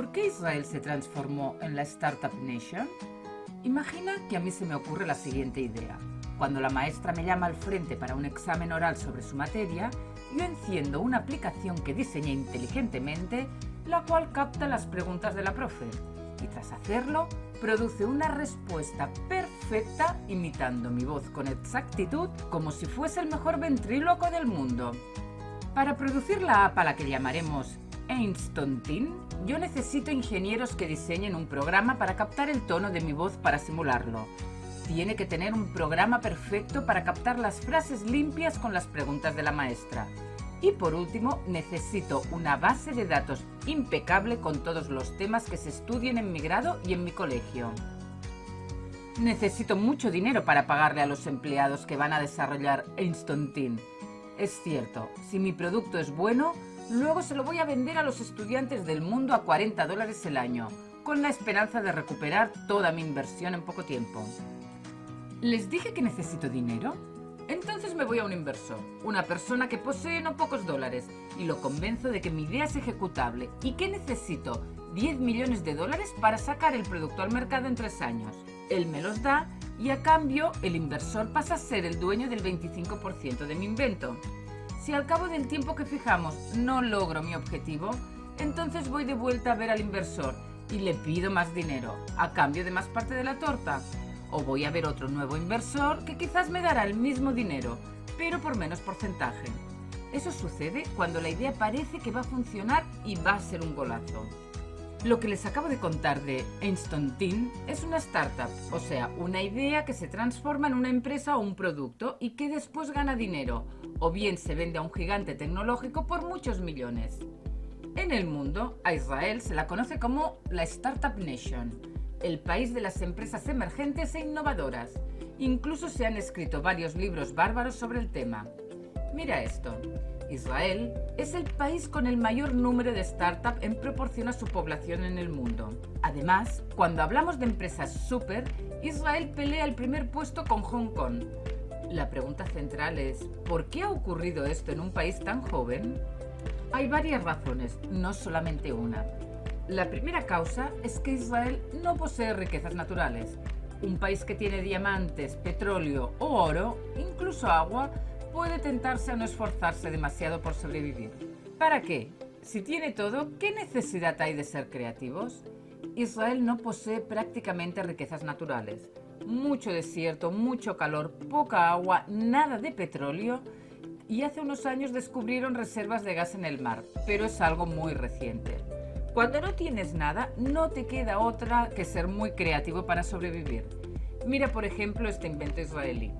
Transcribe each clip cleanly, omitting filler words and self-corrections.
¿Por qué Israel se transformó en la Startup Nation? Imagina que a mí se me ocurre la siguiente idea. Cuando la maestra me llama al frente para un examen oral sobre su materia, yo enciendo una aplicación que diseñé inteligentemente, la cual capta las preguntas de la profe, y tras hacerlo, produce una respuesta perfecta imitando mi voz con exactitud como si fuese el mejor ventríloco del mundo. Para producir la app a la que llamaremos Instontin, yo necesito ingenieros que diseñen un programa para captar el tono de mi voz para simularlo. Tiene que tener un programa perfecto para captar las frases limpias con las preguntas de la maestra. Y por último, necesito una base de datos impecable con todos los temas que se estudien en mi grado y en mi colegio. Necesito mucho dinero para pagarle a los empleados que van a desarrollar Instontin. Es cierto, si mi producto es bueno, luego se lo voy a vender a los estudiantes del mundo a $40 el año, con la esperanza de recuperar toda mi inversión en poco tiempo. ¿Les dije que necesito dinero? Entonces me voy a un inversor, una persona que posee no pocos dólares, y lo convenzo de que mi idea es ejecutable y que necesito $10 millones para sacar el producto al mercado en 3 años. Él me los da y a cambio el inversor pasa a ser el dueño del 25% de mi invento. Si al cabo del tiempo que fijamos no logro mi objetivo, entonces voy de vuelta a ver al inversor y le pido más dinero, a cambio de más parte de la torta. O voy a ver otro nuevo inversor que quizás me dará el mismo dinero, pero por menos porcentaje. Eso sucede cuando la idea parece que va a funcionar y va a ser un golazo. Lo que les acabo de contar de Instontin es una startup, o sea, una idea que se transforma en una empresa o un producto y que después gana dinero, o bien se vende a un gigante tecnológico por muchos millones. En el mundo, a Israel se la conoce como la Startup Nation, el país de las empresas emergentes e innovadoras. Incluso se han escrito varios libros bárbaros sobre el tema. Mira esto. Israel es el país con el mayor número de startups en proporción a su población en el mundo. Además, cuando hablamos de empresas súper, Israel pelea el primer puesto con Hong Kong. La pregunta central es, ¿por qué ha ocurrido esto en un país tan joven? Hay varias razones, no solamente una. La primera causa es que Israel no posee riquezas naturales. Un país que tiene diamantes, petróleo o oro, incluso agua, puede tentarse a no esforzarse demasiado por sobrevivir. ¿Para qué? Si tiene todo, ¿qué necesidad hay de ser creativos? Israel no posee prácticamente riquezas naturales. Mucho desierto, mucho calor, poca agua, nada de petróleo, y hace unos años descubrieron reservas de gas en el mar, pero es algo muy reciente. Cuando no tienes nada, no te queda otra que ser muy creativo para sobrevivir. Mira, por ejemplo, este invento israelí.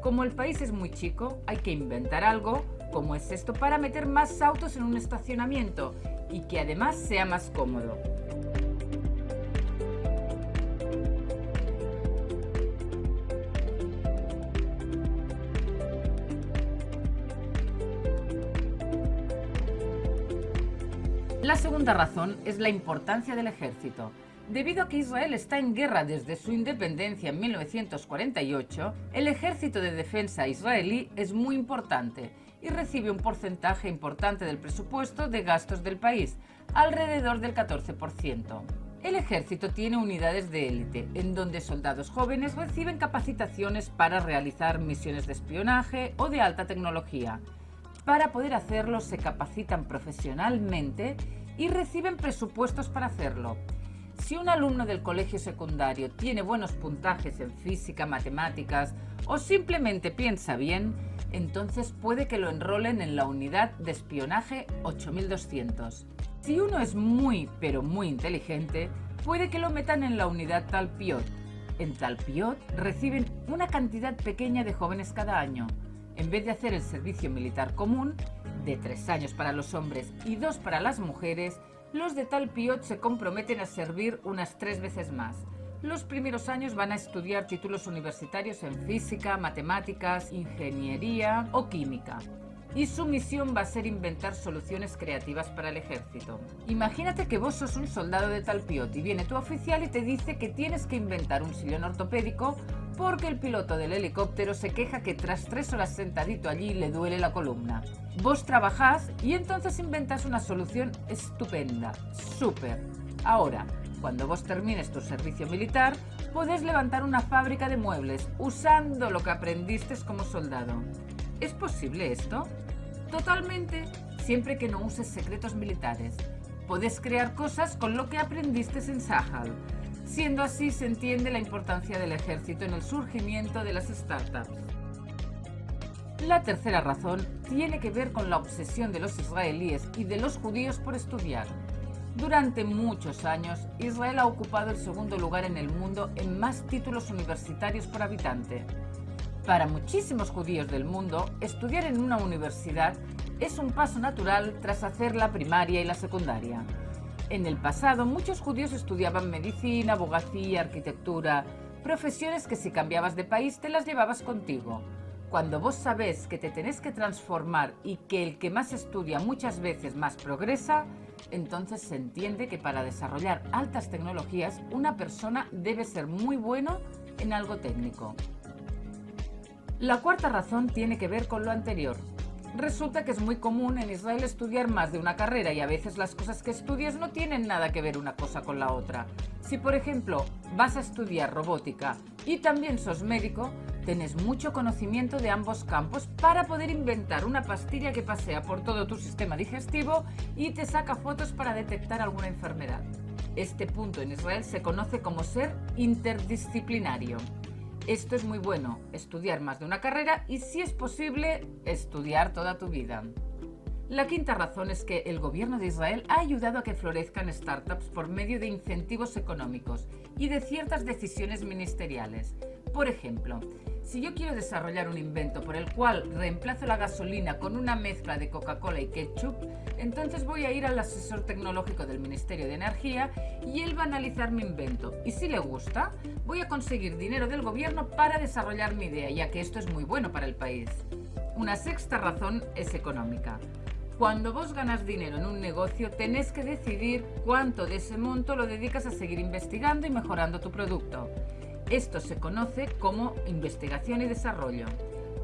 Como el país es muy chico, hay que inventar algo, como es esto, para meter más autos en un estacionamiento y que además sea más cómodo. La segunda razón es la importancia del ejército. Debido a que Israel está en guerra desde su independencia en 1948, el ejército de defensa israelí es muy importante y recibe un porcentaje importante del presupuesto de gastos del país, alrededor del 14%. El ejército tiene unidades de élite, en donde soldados jóvenes reciben capacitaciones para realizar misiones de espionaje o de alta tecnología. Para poder hacerlo se capacitan profesionalmente y reciben presupuestos para hacerlo. Si un alumno del colegio secundario tiene buenos puntajes en física, matemáticas o simplemente piensa bien, entonces puede que lo enrolen en la unidad de espionaje 8200. Si uno es muy, pero muy inteligente, puede que lo metan en la unidad Talpiot. En Talpiot reciben una cantidad pequeña de jóvenes cada año. En vez de hacer el servicio militar común, de 3 años para los hombres y 2 para las mujeres, los de Talpiot se comprometen a servir unas 3 veces más. Los primeros años van a estudiar títulos universitarios en física, matemáticas, ingeniería o química. Y su misión va a ser inventar soluciones creativas para el ejército. Imagínate que vos sos un soldado de Talpiot y viene tu oficial y te dice que tienes que inventar un sillón ortopédico porque el piloto del helicóptero se queja que tras 3 horas sentadito allí le duele la columna. Vos trabajás y entonces inventas una solución estupenda, súper. Ahora, cuando vos termines tu servicio militar, podés levantar una fábrica de muebles usando lo que aprendiste como soldado. ¿Es posible esto? Totalmente, siempre que no uses secretos militares. Podés crear cosas con lo que aprendiste en Sahal. Siendo así, se entiende la importancia del ejército en el surgimiento de las startups. La tercera razón tiene que ver con la obsesión de los israelíes y de los judíos por estudiar. Durante muchos años, Israel ha ocupado el segundo lugar en el mundo en más títulos universitarios por habitante. Para muchísimos judíos del mundo, estudiar en una universidad es un paso natural tras hacer la primaria y la secundaria. En el pasado, muchos judíos estudiaban medicina, abogacía, arquitectura, profesiones que si cambiabas de país te las llevabas contigo. Cuando vos sabés que te tenés que transformar y que el que más estudia muchas veces más progresa, entonces se entiende que para desarrollar altas tecnologías una persona debe ser muy bueno en algo técnico. La cuarta razón tiene que ver con lo anterior. Resulta que es muy común en Israel estudiar más de una carrera y a veces las cosas que estudias no tienen nada que ver una cosa con la otra. Si por ejemplo vas a estudiar robótica y también sos médico, tenés mucho conocimiento de ambos campos para poder inventar una pastilla que pasea por todo tu sistema digestivo y te saca fotos para detectar alguna enfermedad. Este punto en Israel se conoce como ser interdisciplinario. Esto es muy bueno, estudiar más de una carrera y, si es posible, estudiar toda tu vida. La quinta razón es que el gobierno de Israel ha ayudado a que florezcan startups por medio de incentivos económicos y de ciertas decisiones ministeriales. Por ejemplo, si yo quiero desarrollar un invento por el cual reemplazo la gasolina con una mezcla de Coca-Cola y ketchup, entonces voy a ir al asesor tecnológico del Ministerio de Energía y él va a analizar mi invento. Y si le gusta, voy a conseguir dinero del gobierno para desarrollar mi idea, ya que esto es muy bueno para el país. Una sexta razón es económica. Cuando vos ganas dinero en un negocio, tenés que decidir cuánto de ese monto lo dedicas a seguir investigando y mejorando tu producto. Esto se conoce como investigación y desarrollo.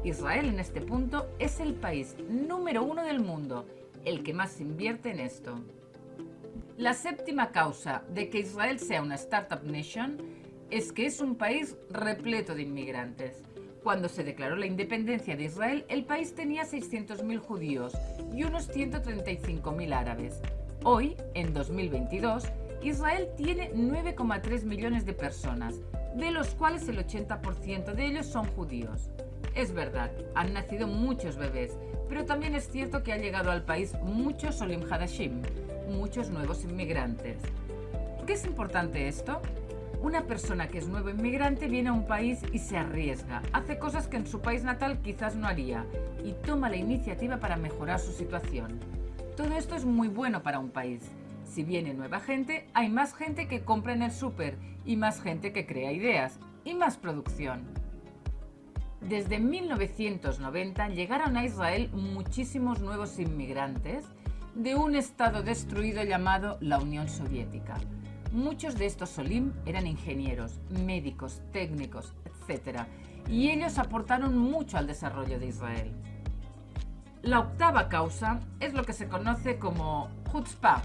Israel en este punto es el país número 1 del mundo, el que más invierte en esto. La séptima causa de que Israel sea una Startup Nation es que es un país repleto de inmigrantes. Cuando se declaró la independencia de Israel, el país tenía 600.000 judíos y unos 135.000 árabes. Hoy, en 2022, Israel tiene 9,3 millones de personas, de los cuales el 80% de ellos son judíos. Es verdad, han nacido muchos bebés, pero también es cierto que ha llegado al país muchos Olim Hadashim, muchos nuevos inmigrantes. ¿Por qué es importante esto? Una persona que es nuevo inmigrante viene a un país y se arriesga, hace cosas que en su país natal quizás no haría y toma la iniciativa para mejorar su situación. Todo esto es muy bueno para un país. Si viene nueva gente, hay más gente que compra en el súper y más gente que crea ideas y más producción. Desde 1990 llegaron a Israel muchísimos nuevos inmigrantes de un estado destruido llamado la Unión Soviética. Muchos de estos Olim eran ingenieros, médicos, técnicos, etc. Y ellos aportaron mucho al desarrollo de Israel. La octava causa es lo que se conoce como chutzpah.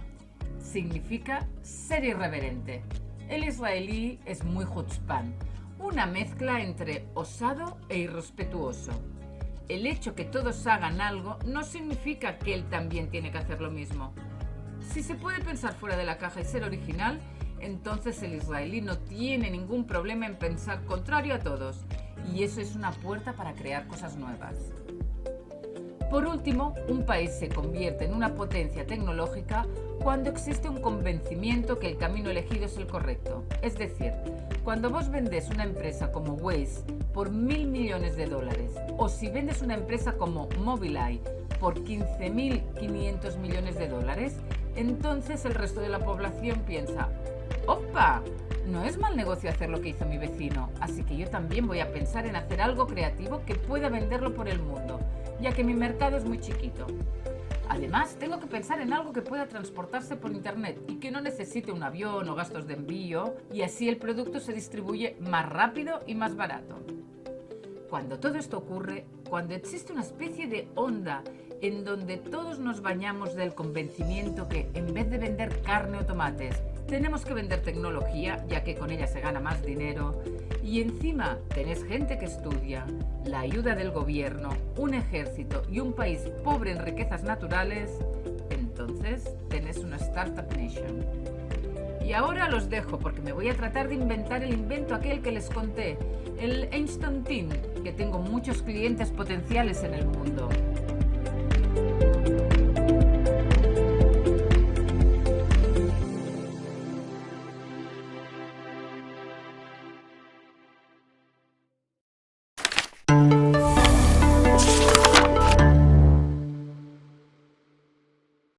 Significa ser irreverente. El israelí es muy chutzpán, una mezcla entre osado e irrespetuoso. El hecho que todos hagan algo no significa que él también tiene que hacer lo mismo. Si se puede pensar fuera de la caja y ser original, entonces el israelí no tiene ningún problema en pensar contrario a todos, y eso es una puerta para crear cosas nuevas. Por último, un país se convierte en una potencia tecnológica cuando existe un convencimiento que el camino elegido es el correcto. Es decir, cuando vos vendés una empresa como Waze por $1.000 millones, o si vendes una empresa como Mobileye por $15.500 millones, entonces el resto de la población piensa: ¡opa! No es mal negocio hacer lo que hizo mi vecino, así que yo también voy a pensar en hacer algo creativo que pueda venderlo por el mundo, ya que mi mercado es muy chiquito. Además, tengo que pensar en algo que pueda transportarse por internet y que no necesite un avión o gastos de envío, y así el producto se distribuye más rápido y más barato. Cuando todo esto ocurre, cuando existe una especie de onda en donde todos nos bañamos del convencimiento que en vez de vender carne o tomates, tenemos que vender tecnología, ya que con ella se gana más dinero, y encima tenés gente que estudia, la ayuda del gobierno, un ejército y un país pobre en riquezas naturales, entonces tenés una Startup Nation. Y ahora los dejo porque me voy a tratar de inventar el invento aquel que les conté, el Einstein Team, que tengo muchos clientes potenciales en el mundo.